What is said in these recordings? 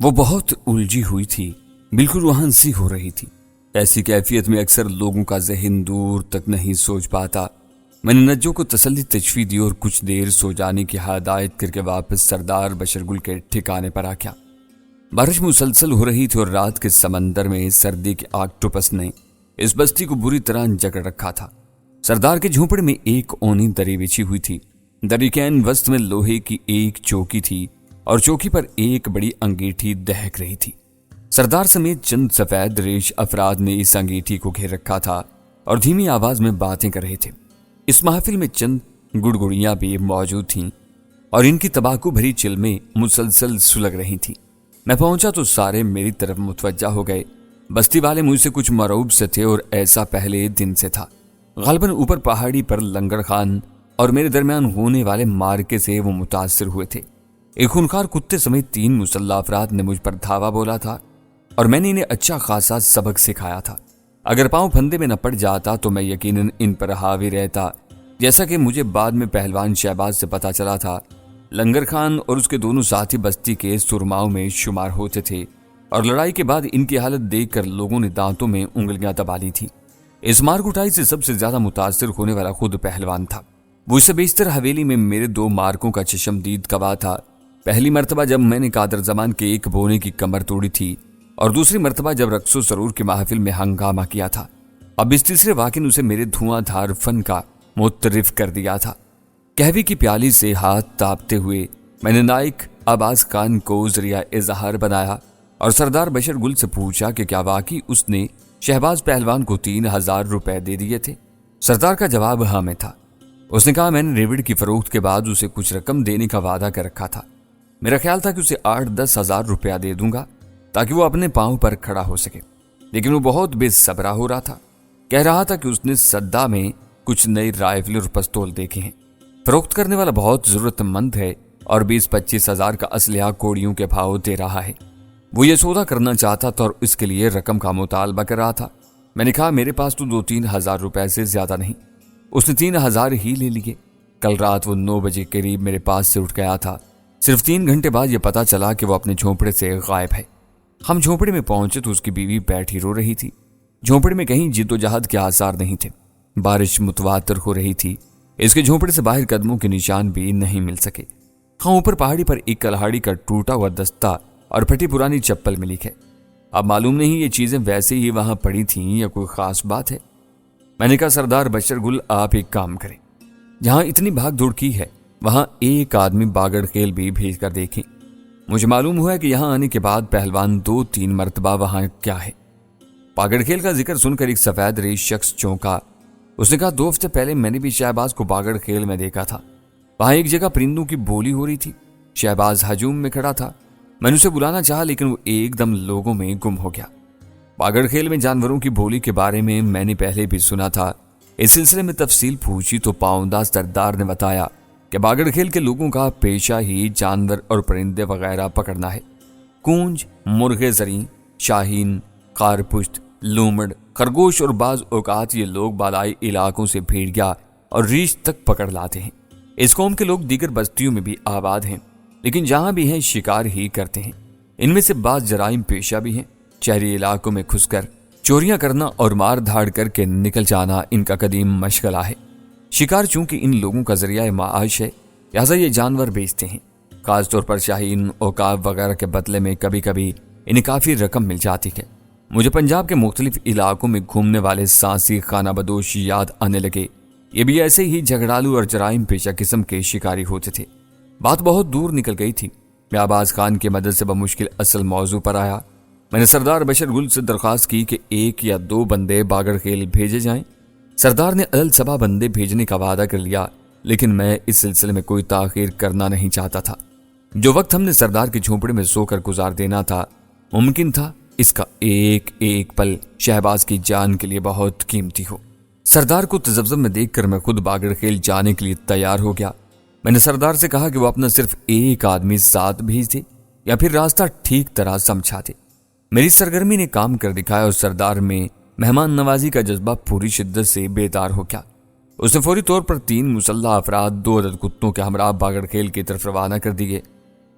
وہ بہت الجھی ہوئی تھی، بالکل روحان سی ہو رہی تھی۔ ایسی کیفیت میں اکثر لوگوں کا ذہن دور تک نہیں سوچ پاتا۔ میں نے نجو کو تسلی تشفی دی اور کچھ دیر سو جانے کی ہدایت کر کے واپس سردار بشرگل کے ٹھکانے پر آ گیا۔ بارش مسلسل ہو رہی تھی اور رات کے سمندر میں سردی کے آکٹوپس نے اس بستی کو بری طرح جکڑ رکھا تھا۔ سردار کے جھونپڑے میں ایک اونی دری بچھی ہوئی تھی۔ دری کے وسط میں لوہے کی ایک چوکی تھی اور چوکی پر ایک بڑی انگیٹھی دہک رہی تھی۔ سردار سمیت چند سفید ریش افراد نے اس انگیٹھی کو گھیر رکھا تھا اور دھیمی آواز میں باتیں کر رہے تھے۔ اس محفل میں چند گڑگڑیاں بھی موجود تھیں اور ان کی تمباکو بھری چلمیں مسلسل سلگ رہی تھیں۔ میں پہنچا تو سارے میری طرف متوجہ ہو گئے۔ بستی والے مجھ سے کچھ مرعوب سے تھے اور ایسا پہلے دن سے تھا۔ غالباً اوپر پہاڑی پر لنگر خان اور میرے درمیان ہونے والے مارکے سے وہ متاثر ہوئے تھے۔ ایک خونخوار کتے سمیت 3 مسلح افراد نے مجھ پر دھاوا بولا تھا اور میں نے انہیں اچھا خاصا سبق سکھایا تھا۔ اگر پاؤں پھندے میں نہ پڑ جاتا تو میں یقیناً ان پر حاوی رہتا۔ جیسا کہ مجھے بعد میں پہلوان شہباز سے پتا چلا تھا، لنگر خان اور اس کے دونوں ساتھی بستی کے سرماؤں میں شمار ہوتے تھے اور لڑائی کے بعد ان کی حالت دیکھ کر لوگوں نے دانتوں میں انگلیاں دبا لی تھی۔ اس مار کٹائی سے سب سے زیادہ متاثر ہونے والا خود پہلوان تھا۔ وہ اس سے بیشتر حویلی میں میرے 2 مارکوں کا چشمدید گواہ تھا۔ پہلی مرتبہ جب میں نے قادر زمان کے ایک بونے کی کمر توڑی تھی اور دوسری مرتبہ جب رقص و سرور کی محفل میں ہنگامہ کیا تھا۔ اب اس تیسرے واقعے نے اسے میرے دھواں دھار فن کا متعارف کر دیا تھا۔ قہوے کی پیالی سے ہاتھ تاپتے ہوئے میں نے نائک عباس خان کو ذریعہ اظہار بنایا اور سردار بشر گل سے پوچھا کہ کیا واقعی اس نے شہباز پہلوان کو 3000 روپے دے دیے تھے۔ سردار کا جواب ہاں میں تھا۔ اس نے کہا میں نے ریوڑ کی فروخت کے بعد اسے کچھ رقم دینے کا وعدہ کر رکھا تھا۔ میرا خیال تھا کہ اسے 8-10 ہزار روپیہ دے دوں گا تاکہ وہ اپنے پاؤں پر کھڑا ہو سکے، لیکن وہ بہت بے صبرا ہو رہا تھا۔ کہہ رہا تھا کہ اس نے سدا میں کچھ نئی رائفل اور پستول دیکھے ہیں، فروخت کرنے والا بہت ضرورت مند ہے اور 20-25 ہزار کا اسلحہ کوڑیوں کے بھاؤ دے رہا ہے۔ وہ یہ سودا کرنا چاہتا تھا اور اس کے لیے رقم کا مطالبہ کر رہا تھا۔ میں نے کہا میرے پاس تو 2-3 ہزار روپے سے زیادہ نہیں۔ اس نے 3 ہزار ہی لے لیے۔ کل رات وہ 9 بجے قریب میرے پاس سے اٹھ گیا تھا۔ صرف 3 گھنٹے بعد یہ پتا چلا کہ وہ اپنے جھونپڑے سے غائب ہے۔ ہم جھونپڑے میں پہنچے تو اس کی بیوی بیٹھی رو رہی تھی۔ جھونپڑے میں کہیں جد و جہد کے آثار نہیں تھے۔ بارش متواتر ہو رہی تھی۔ اس کے جھونپڑے سے باہر قدموں کے نشان بھی نہیں مل سکے۔ ہاں اوپر پہاڑی پر ایک کلہاڑی کا ٹوٹا ہوا دستہ اور پھٹی پرانی چپل ملی ہے۔ اب معلوم نہیں یہ چیزیں ویسے ہی وہاں پڑی تھیں یا کوئی خاص بات ہے۔ میں نے کہا سردار بشر گل آپ ایک کام کریں، جہاں اتنی بھاگ دوڑ کی ہے وہاں ایک آدمی باگڑ خیل بھی بھیج کر دیکھیں۔ مجھے معلوم ہوا کہ یہاں آنے کے بعد پہلوان 2-3 مرتبہ وہاں کیا ہے۔ باگڑ خیل کا ذکر سن کر ایک سفید ریش شخص چونکا۔ اس نے کہا 2 ہفتے پہلے میں نے بھی شہباز کو باگڑ خیل میں دیکھا تھا۔ وہاں ایک جگہ پرندوں کی بولی ہو رہی تھی۔ شہباز ہجوم میں کھڑا تھا۔ میں نے اسے بلانا چاہا لیکن وہ ایک دم لوگوں میں گم ہو گیا۔ باگڑ خیل میں جانوروں کی بولی کے بارے میں نے پہلے بھی سنا تھا۔ اس سلسلے میں تفصیل پوچھی تو پاؤندہ سردار نے بتایا کہ باگڑ خیل کے لوگوں کا پیشہ ہی جانور اور پرندے وغیرہ پکڑنا ہے۔ کونج، مرغے زریں، شاہین، خارپشت، لومڑ، خرگوش اور بعض اوقات یہ لوگ بالائی علاقوں سے بھیڑیا اور ریچھ تک پکڑ لاتے ہیں۔ اس قوم کے لوگ دیگر بستیوں میں بھی آباد ہیں، لیکن جہاں بھی ہیں شکار ہی کرتے ہیں۔ ان میں سے بعض جرائم پیشہ بھی ہیں۔ شہری علاقوں میں گھس کر چوریاں کرنا اور مار دھاڑ کر کے نکل جانا ان کا قدیم مشغلہ ہے۔ شکار چونکہ ان لوگوں کا ذریعہ معاش ہے، لہٰذا یہ جانور بیچتے ہیں۔ خاص طور پر شاہین، عقاب وغیرہ کے بدلے میں کبھی کبھی انہیں کافی رقم مل جاتی ہے۔ مجھے پنجاب کے مختلف علاقوں میں گھومنے والے سانسی خانہ بدوش یاد آنے لگے۔ یہ بھی ایسے ہی جھگڑالو اور جرائم پیشہ قسم کے شکاری ہوتے تھے۔ بات بہت دور نکل گئی تھی۔ میں عباس خان کی مدد سے بمشکل اصل موضوع پر آیا۔ میں نے سردار بشر گل سے درخواست کی کہ 1 یا 2 بندے باگڑ خیل بھیجے جائیں۔ سردار نے عدل صبا بندے بھیجنے کا وعدہ کر لیا، لیکن میں اس سلسلے میں کوئی تاخیر کرنا نہیں چاہتا تھا۔ جو وقت ہم نے سردار کے جھونپڑے میں سو کر گزار دینا تھا، ممکن تھا اس کا ایک ایک پل شہباز کی جان کے لیے بہت قیمتی ہو۔ سردار کو تذبذب میں دیکھ کر میں خود باگڑ خیل جانے کے لیے تیار ہو گیا۔ میں نے سردار سے کہا کہ وہ اپنا صرف ایک آدمی ساتھ بھیج دے یا پھر راستہ ٹھیک طرح سمجھا دے۔ میری سرگرمی نے کام کر دکھایا اور سردار میں مہمان نوازی کا جذبہ پوری شدت سے بیدار ہو گیا۔ اس نے فوری طور پر 3 مسلح افراد 2 عدد کتوں کے ہمراہ باگڑ خیل کی طرف روانہ کر دیے۔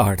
8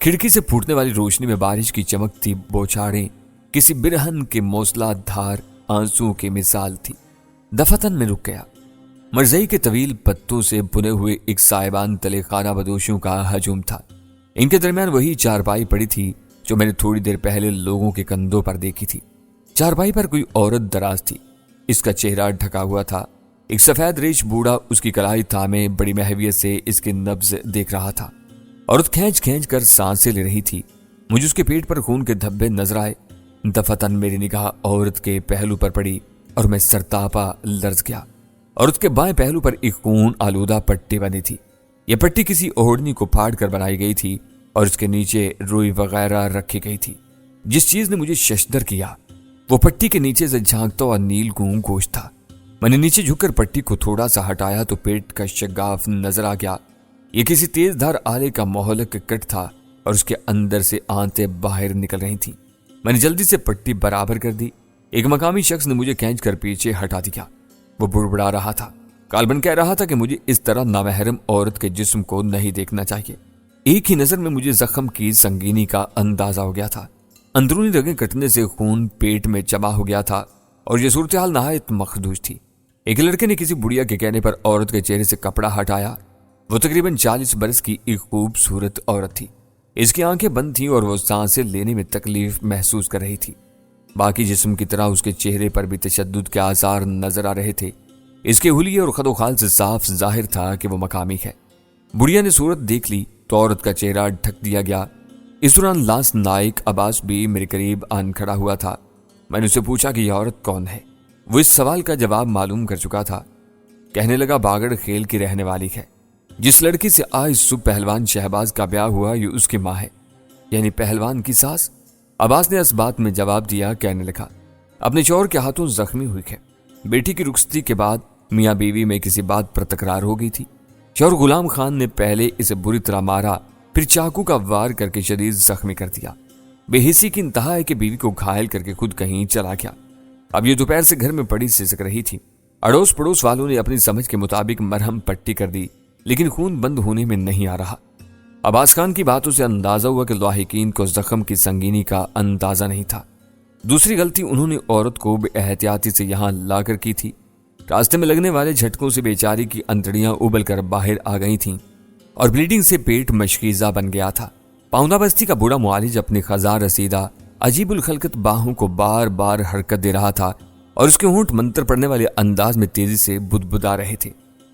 کھڑکی سے پھوٹنے والی روشنی میں بارش کی چمکتی بوچھاڑیں کسی برہن کے موسلا دھار آنسو کی مثال تھی۔ دفتن میں رک گیا۔ مرزئی کے طویل پتوں سے بنے ہوئے ایک سائبان تلے خانہ بدوشوں کا ہجوم تھا۔ ان کے درمیان وہی چارپائی پڑی تھی جو میں نے تھوڑی دیر پہلے لوگوں کے کندھوں پر دیکھی تھی۔ چارپائی پر کوئی عورت دراز تھی۔ اس کا چہرہ ڈھکا ہوا تھا۔ ایک سفید ریش بوڑھا اس کی کلائی تھامے بڑی محویت سے اس کے نبض دیکھ رہا تھا۔ عورت کھینچ کھینچ کر سانسیں لے رہی تھی۔ مجھے اس کے پیٹ پر خون کے دھبے نظر آئے۔ دفتن میری نگاہ عورت کے پہلو پر پڑی اور میں سرتاپا لرز گیا۔ عورت کے بائیں پہلو پر ایک خون آلودہ پٹی بنی تھی۔ یہ پٹی کسی اوڑھنی کو پھاڑ کر بنائی گئی تھی اور اس کے نیچے روئی وغیرہ رکھی گئی تھی۔ جس چیز نے مجھے ششدر کیا وہ پٹی کے نیچے سے جھانکتا ہوا نیل گوں گوشت تھا۔ میں نے نیچے جھک کر پٹی کو تھوڑا سا ہٹایا تو پیٹ کا شگاف نظر آ گیا۔ یہ کسی تیز دھار آلے کا مہلک کٹ تھا اور اس کے اندر سے آنتیں باہر نکل رہی تھیں۔ میں نے جلدی سے پٹی برابر کر دی۔ ایک مقامی شخص نے مجھے کھینچ کر پیچھے ہٹا دیا۔ وہ بڑبڑا رہا تھا۔ کالبن کہہ رہا تھا کہ مجھے اس طرح نامحرم عورت کے جسم کو نہیں دیکھنا چاہیے۔ ایک ہی نظر میں مجھے زخم کی سنگینی کا اندازہ ہو گیا تھا۔ اندرونی رگیں کٹنے سے خون پیٹ میں جمع ہو گیا تھا اور یہ صورتحال نہایت مخدوش تھی۔ ایک لڑکے نے کسی بڑھیا کے کہنے پر عورت کے چہرے سے کپڑا ہٹایا۔ وہ تقریباً 40 برس کی ایک خوبصورت عورت تھی۔ اس کی آنکھیں بند تھیں اور وہ سانسیں لینے میں تکلیف محسوس کر رہی تھی۔ باقی جسم کی طرح اس کے چہرے پر بھی تشدد کے آثار نظر آ رہے تھے۔ اس کے حلیے اور خد و خال سے صاف ظاہر تھا کہ وہ مقامی ہے۔ بڑھیا نے صورت دیکھ لی تو عورت کا چہرہ ڈھک دیا گیا۔ اس دوران لاس نائک عباس بھی میرے قریب آن کھڑا ہوا تھا۔ میں نے اسے پوچھا کہ یہ عورت کون ہے۔ وہ اس سوال کا جواب معلوم کر چکا تھا۔ کہنے لگا باگڑ خیل کی رہنے والی ہے۔ جس لڑکی سے آج صبح پہلوان شہباز کا بیاہ ہوا یہ اس کی ماں ہے، یعنی پہلوان کی ساس۔ عباس نے اس بات میں جواب دیا۔ کہنے لگا اپنے شوہر کے ہاتھوں زخمی ہوئی ہے۔ بیٹی کی رخصتی کے بعد میاں بیوی میں کسی بات پر تکرار ہو گئی تھی۔ شوہر غلام خان نے پہلے اسے بری طرح مارا، پھر چاقو کا وار کر کے شدید زخمی کر دیا۔ بے حسی کی انتہا ہے کہ بیوی کو گھائل کر کے خود کہیں چلا گیا۔ اب یہ دوپہر سے گھر میں پڑی سسک رہی تھی۔ اڑوس پڑوس والوں نے اپنی سمجھ کے مطابق مرہم پٹی کر دی، لیکن خون بند ہونے میں نہیں آ رہا۔ عباس خان کی باتوں سے اندازہ ہوا کہ لاحقین کو زخم کی سنگینی کا اندازہ نہیں تھا۔ دوسری غلطی انہوں نے عورت کو بے احتیاطی سے یہاں لا کر کی تھی۔ راستے میں لگنے والے جھٹکوں سے بیچاری کی انتڑیاں ابل کر باہر آ گئی تھیں اور بلیڈنگ سے پیٹ مشکیزہ بن گیا تھا۔ پاؤندہ بستی کا بوڑھا معالج اپنے خزاں رسیدہ عجیب الخلقت باہوں کو بار بار حرکت دے رہا تھا اور اس کے ہونٹ منتر پڑنے والے انداز میں تیزی سے بدبدا رہے تھے۔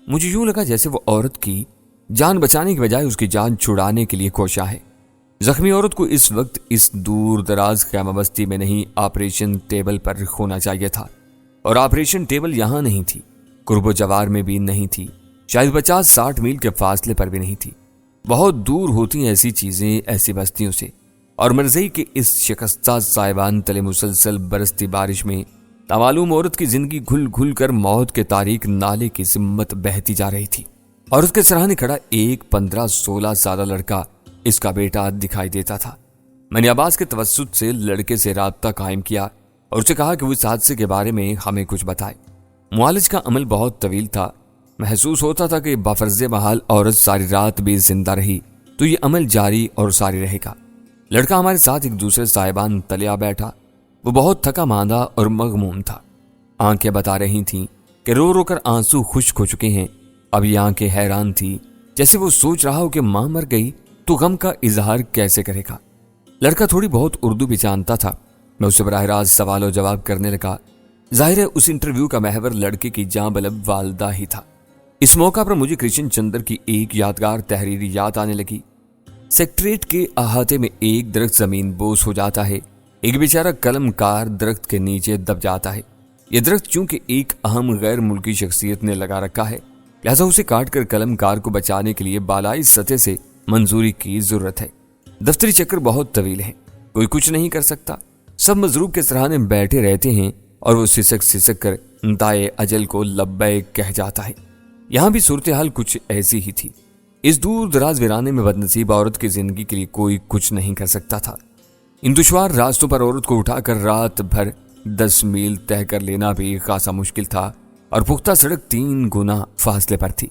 مجھے یوں لگا جیسے وہ عورت کی جان بچانے کی بجائے اس کی جان چھڑانے کے لیے کوشاں ہے۔ زخمی عورت کو اس وقت اس دور دراز خیمہ بستی میں نہیں آپریشن ٹیبل پر ہونا چاہیے تھا، اور آپریشن ٹیبل یہاں نہیں تھی، قرب و جوار میں بھی نہیں تھی، شاید 50-60 میل کے فاصلے پر بھی نہیں تھی۔ بہت دور ہوتی ہیں ایسی چیزیں ایسی بستیوں سے، اور مرزئی کے اس شکستہ سائبان تلے مسلسل برستی بارش میں نامعلوم عورت کی زندگی گھل گھل کر موت کے تاریک نالے کی سمت بہتی جا رہی تھی۔ عورت کے سراہنے کھڑا ایک 15-16 سالہ لڑکا اس کا بیٹا دکھائی دیتا تھا۔ میں نے عباس کے توسط سے لڑکے سے رابطہ قائم کیا اور اسے کہا کہ وہ اس حادثے کے بارے میں ہمیں کچھ بتائے۔ معالج کا عمل بہت طویل تھا۔ محسوس ہوتا تھا کہ بفرض محال عورت ساری رات بھی زندہ رہی تو یہ عمل جاری اور ساری رہے گا۔ لڑکا ہمارے ساتھ ایک دوسرے سائبان تلے آ بیٹھا۔ وہ بہت تھکا ماندہ اور مغموم تھا۔ آنکھیں بتا رہی تھیں کہ رو رو کر آنسو خشک ہو چکے ہیں۔ اب یہ آنکھیں حیران تھی، جیسے وہ سوچ رہا ہو کہ ماں مر گئی تو غم کا اظہار کیسے کرے گا۔ لڑکا تھوڑی بہت اردو بھی جانتا تھا۔ میں اسے براہ راست سوال و جواب کرنے لگا۔ ظاہر ہے اس انٹرویو کا محور لڑکے کی جاں بلب والدہ ہی تھا۔ اس موقع پر مجھے کرشن چندر کی ایک یادگار تحریری یاد آنے لگی۔ سیکٹریٹ کے احاطے میں ایک درخت زمین بوس ہو جاتا ہے، ایک بیچارہ قلم کار درخت کے نیچے دب جاتا ہے۔ یہ درخت چونکہ ایک اہم غیر ملکی شخصیت نے لگا رکھا ہے، لہذا اسے کاٹ کر قلم کار کو بچانے کے لیے بالائی سطح سے منظوری کی ضرورت ہے۔ دفتری چکر بہت طویل ہیں، کوئی کچھ نہیں کر سکتا۔ سب مضروب کے سراہنے بیٹھے رہتے ہیں اور وہ سسک سسک کر انتہائے اجل کو لبیک کہہ جاتا ہے۔ یہاں بھی صورتحال کچھ ایسی ہی تھی۔ اس دور دراز ویرانے میں بدنصیب عورت کی زندگی کے لیے کوئی کچھ نہیں کر سکتا تھا۔ ان دشوار راستوں پر عورت کو اٹھا کر رات بھر 10 میل طے کر لینا بھی خاصا مشکل تھا، اور پختہ سڑک 3 گنا فاصلے پر تھی۔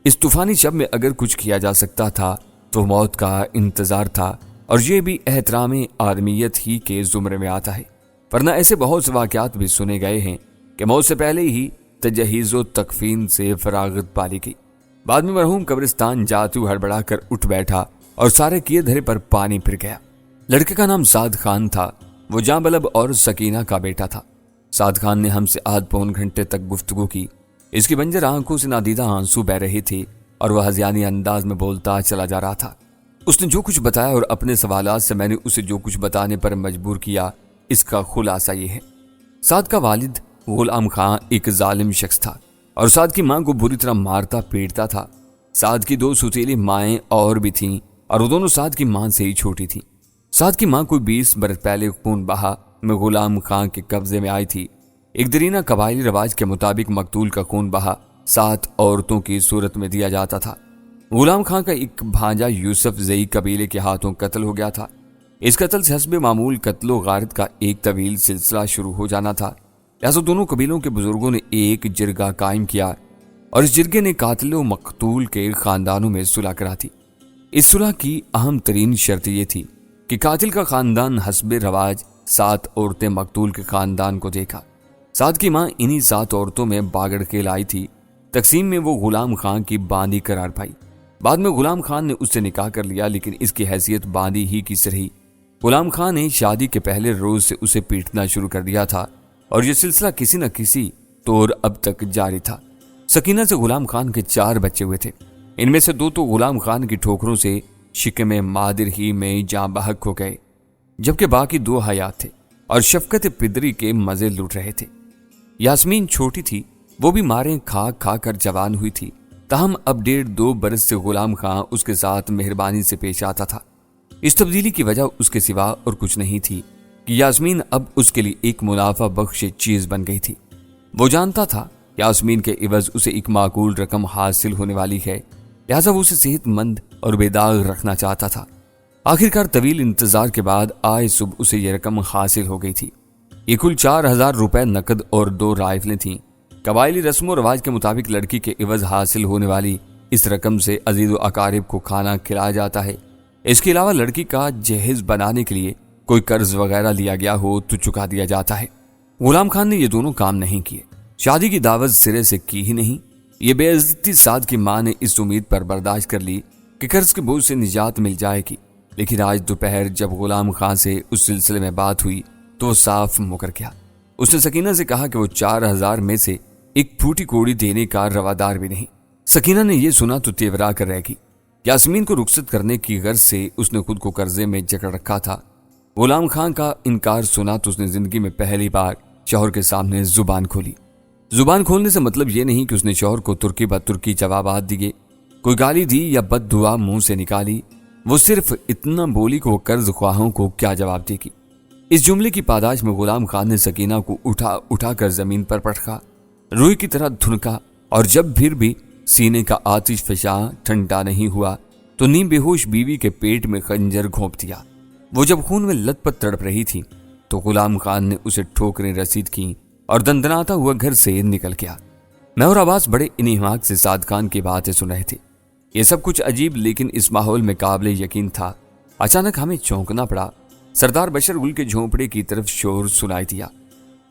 اس طوفانی شب میں اگر کچھ کیا جا سکتا تھا تو موت کا انتظار تھا اور یہ بھی احترام آدمیت ہی کے زمرے میں آتا ہے، ورنہ ایسے بہت سے واقعات بھی سنے گئے ہیں کہ موت سے پہلے ہی تجہیز و تکفین سے فراغت پالی گئی۔ بعد میں مرحوم قبرستان جاتے ہوئے ہڑبڑا کر اٹھ بیٹھا اور سارے کیے دھرے پر پانی پھر گیا۔ لڑکے کا نام سعد خان تھا، وہ جاں بلب اور سکینہ کا بیٹا تھا۔ سعد خان نے ہم سے آدھ پون گھنٹے تک گفتگو کی۔ اس کی بنجر آنکھوں سے نادیدہ آنسو بہ رہے تھے اور وہ ہذیانی انداز میں بولتا چلا جا رہا تھا۔ اس نے جو کچھ بتایا اور اپنے سوالات سے میں نے اسے جو کچھ بتانے پر مجبور کیا، اس کا خلاصہ یہ ہے۔ سعد کا والد غلام خان ایک ظالم شخص تھا اور سعد کی ماں کو بری طرح مارتا پیٹتا تھا۔ سعد کی 2 سوتیلی مائیں اور بھی تھیں اور وہ دونوں سعد کی ماں سے ہی چھوٹی تھیں۔ سعد کی ماں کوئی 20 برس پہلے خون بہا میں غلام خان کے قبضے میں آئی تھی۔ ایک درینہ قبائلی رواج کے مطابق مقتول کا خون بہا 7 عورتوں کی صورت میں دیا جاتا تھا۔ غلام خان کا ایک بھانجا یوسف زئی قبیلے کے ہاتھوں قتل ہو گیا تھا۔ اس قتل سے حسب معمول قتل و غارت کا ایک طویل سلسلہ شروع ہو جانا تھا، لہذا دونوں قبیلوں کے بزرگوں نے ایک جرگہ قائم کیا اور اس جرگے نے قاتل و مقتول کے خاندانوں میں صلح کرا دی۔ اس صلح کی اہم ترین شرط یہ تھی کہ قاتل کا خاندان حسب رواج 7 عورتیں مقتول کے خاندان کو دے گا۔ سعد کی ماں انہی 7 عورتوں میں باگڑ کے لائی تھی۔ تقسیم میں وہ غلام خان کی باندی قرار پائی۔ بعد میں غلام خان نے اس سے نکاح کر لیا، لیکن اس کی حیثیت باندی ہی کی رہی۔ غلام خان نے شادی کے پہلے روز سے اسے پیٹنا شروع کر دیا تھا اور یہ سلسلہ کسی نہ کسی طور اب تک جاری تھا۔ سکینہ سے غلام خان کے 4 بچے ہوئے تھے، ان میں سے 2 تو غلام خان کی ٹھوکروں سے شکم مادر ہی میں جاں بحق ہو گئے، جبکہ باقی 2 حیات تھے اور شفقت پدری کے مزے لوٹ رہے تھے۔ یاسمین چھوٹی تھی، وہ بھی ماریں کھا کھا کر جوان ہوئی تھی، تاہم اب 1.5-2 برس سے غلام خان اس کے ساتھ مہربانی سے پیش آتا تھا۔ اس تبدیلی کی وجہ اس کے سوا اور کچھ نہیں تھی کہ یاسمین اب اس کے لیے ایک منافع بخش چیز بن گئی تھی۔ وہ جانتا تھا یاسمین کے عوض اسے ایک معقول رقم حاصل ہونے والی ہے، لہذا وہ اسے صحت مند اور بے داغ رکھنا چاہتا تھا۔ آخرکار طویل انتظار کے بعد آج صبح اسے یہ رقم حاصل ہو گئی تھی۔ یہ کل 4000 روپے نقد اور 2 رائفلیں تھیں۔ قبائلی رسم و رواج کے مطابق لڑکی کے عوض حاصل ہونے والی اس رقم سے عزیز و اقارب کو کھانا کھلایا جاتا ہے۔ اس کے علاوہ لڑکی کا جہیز بنانے کے لیے کوئی قرض وغیرہ لیا گیا ہو تو چکا دیا جاتا ہے۔ غلام خان نے یہ دونوں کام نہیں کیے، شادی کی دعوت سرے سے کی ہی نہیں۔ یہ بے عزتی سعد کی ماں نے اس امید پر برداشت کر لی کہ قرض کے بوجھ سے نجات مل جائے گی، لیکن آج دوپہر جب غلام خان سے اس سلسلے میں بات ہوئی تو وہ صاف مکر گیا۔ اس نے سکینہ سے کہا کہ وہ 4000 میں سے ایک پھوٹی کوڑی دینے کا روادار بھی نہیں۔ سکینہ نے یہ سنا تو تیورا کر رہ گئی۔ یاسمین کو رخصت کرنے کی غرض سے اس نے خود کو قرضے میں جکڑ رکھا تھا۔ غلام خان کا انکار سنا تو اس نے زندگی میں پہلی بار شوہر کے سامنے زبان کھولی۔ زبان کھولنے سے مطلب یہ نہیں کہ اس نے شوہر کو ترکی بد ترکی جوابات دیے، کوئی گالی دی یا بد دعا منہ سے نکالی۔ وہ صرف اتنا بولی کہ وہ قرض خواہوں کو کیا جواب دے گی۔ اس جملے کی پاداش میں غلام خان نے سکینہ کو اٹھا اٹھا کر زمین پر پٹکا، روئی کی طرح دھنکا، اور جب پھر بھی سینے کا آتش فشاں ٹھنڈا نہیں ہوا تو نیم بے ہوش بیوی کے پیٹ میں خنجر گھونپ دیا۔ وہ جب خون میں لت پت تڑپ رہی تھی تو غلام خان نے اسے ٹھوکریں رسید کی اور دندناتا ہوا گھر سے نکل گیا۔ میں اور عباس بڑے انہماک سے سعد خان کی باتیں سن رہے تھے۔ یہ سب کچھ عجیب لیکن اس ماحول میں قابل یقین تھا۔ اچانک ہمیں چونکنا پڑا۔ سردار بشر گل کے جھونپڑے کی طرف شور سنائی دیا،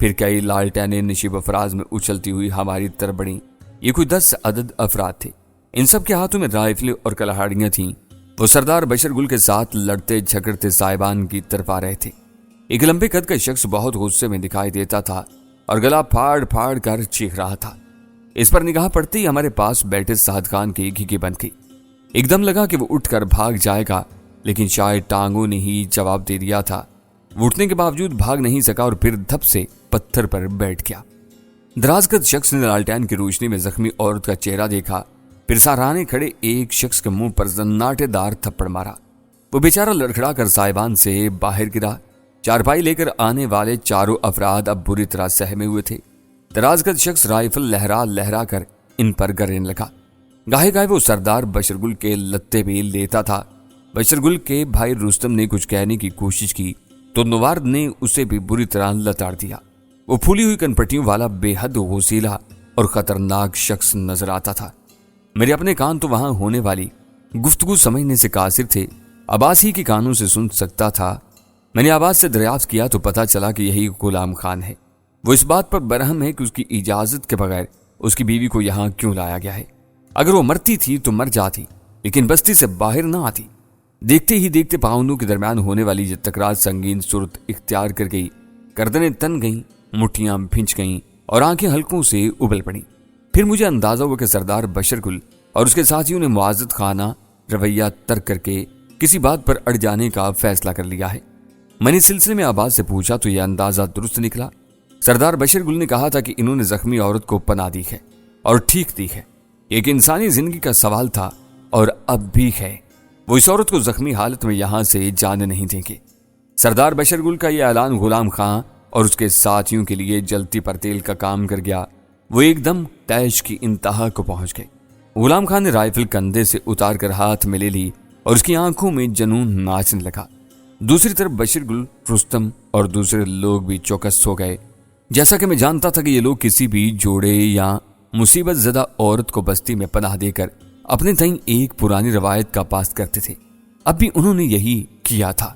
پھر کئی لالٹینیں نشیب افراز میں اچھلتی ہوئی ہماری طرف بڑھیں۔ یہ کوئی 10 عدد افراد تھے، ان سب کے ہاتھوں میں رائفلیں اور کلہاڑیاں تھیں۔ وہ سردار بشر گل کے ساتھ لڑتے جھگڑتے صاحبان کی طرف آ رہے تھے۔ ایک لمبے قد کا شخص بہت غصے میں دکھائی دیتا تھا اور گلا پھاڑ پھاڑ کر چیخ رہا تھا۔ اس پر نگاہ پڑتے ہی ہمارے پاس بیٹھے سعد خان کی گھگی بن گئی۔ ایک دم لگا کہ وہ اٹھ کر بھاگ جائے گا، لیکن شاید ٹانگوں نے ہی جواب دے دیا تھا۔ وہ اٹھنے کے باوجود بھاگ نہیں سکا اور پھر دھپ سے پتھر پر بیٹھ گیا۔ دراز قد شخص نے لالٹین کی روشنی میں زخمی عورت کا چہرہ دیکھا، پھر سہرانے کھڑے ایک شخص کے منہ پر زناٹے دار تھپڑ مارا۔ وہ بیچارہ لڑکھڑا کر صاحبان سے باہر گرا۔ چارپائی لے کر آنے والے چاروں افراد اب بری طرح سہمے ہوئے تھے۔ دراز قد شخص رائفل لہرا لہرا کر ان پر گرنے لگا۔ گاہے گاہے وہ سردار بشرگل کے لتے بھی لیتا تھا۔ بشرگل کے بھائی رستم نے کچھ کہنے کی کوشش کی تو نوارد نے اسے بھی بری طرح لتاڑ دیا۔ وہ پھولی ہوئی کنپٹیوں والا بے حد غسیلا اور خطرناک شخص نظر آتا تھا۔ میرے اپنے کان تو وہاں ہونے والی گفتگو سمجھنے سے قاصر تھے۔ عباس ہی کے کانوں سے سن سکتا تھا۔ میں نے عباس سے دریافت کیا تو پتا چلا کہ یہی غلام خان ہے۔ وہ اس بات پر برہم ہے کہ اس کی اجازت کے بغیر اس کی بیوی کو یہاں کیوں لایا گیا ہے۔ اگر وہ مرتی تھی تو مر جاتی، لیکن بستی سے باہر نہ آتی۔ دیکھتے ہی دیکھتے پاؤں کے درمیان ہونے والی یہ تکرار سنگین صورت اختیار کر گئی، گردنیں تن گئیں، مٹھیاں بھنچ گئیں اور آنکھیں حلقوں سے ابل پڑیں۔ پھر مجھے اندازہ ہوا کہ سردار بشر گل اور اس کے ساتھیوں نے معزز خانہ رویہ ترک کر کے کسی بات پر اڑ جانے کا فیصلہ کر لیا ہے۔ میں نے اس سلسلے میں عباس سے پوچھا تو یہ اندازہ درست نکلا۔ سردار بشر گل نے کہا تھا کہ انہوں نے زخمی عورت کو پناہ دی ہے اور ٹھیک دی ہے۔ ایک انسانی زندگی کا سوال تھا اور اب بھی ہے۔ وہ اس عورت کو زخمی حالت میں یہاں سے جانے نہیں دیں گے۔ سردار بشر گل کا یہ اعلان غلام خان اور اس کے ساتھیوں کے لیے جلتی پر تیل کا کام کر گیا۔ وہ ایک دم تیش کی انتہا کو پہنچ گئے۔ غلام خان نے رائفل کندھے سے اتار کر ہاتھ میں لے لی اور اس کی آنکھوں میں جنون ناچنے لگا۔ دوسری طرف بشر گل، رستم اور دوسرے لوگ بھی چوکس ہو گئے۔ جیسا کہ میں جانتا تھا کہ یہ لوگ کسی بھی جوڑے یا مصیبت زدہ عورت کو بستی میں پناہ دے کر اپنے تئیں ایک پرانی روایت کا پاس کرتے تھے، اب بھی انہوں نے یہی کیا تھا۔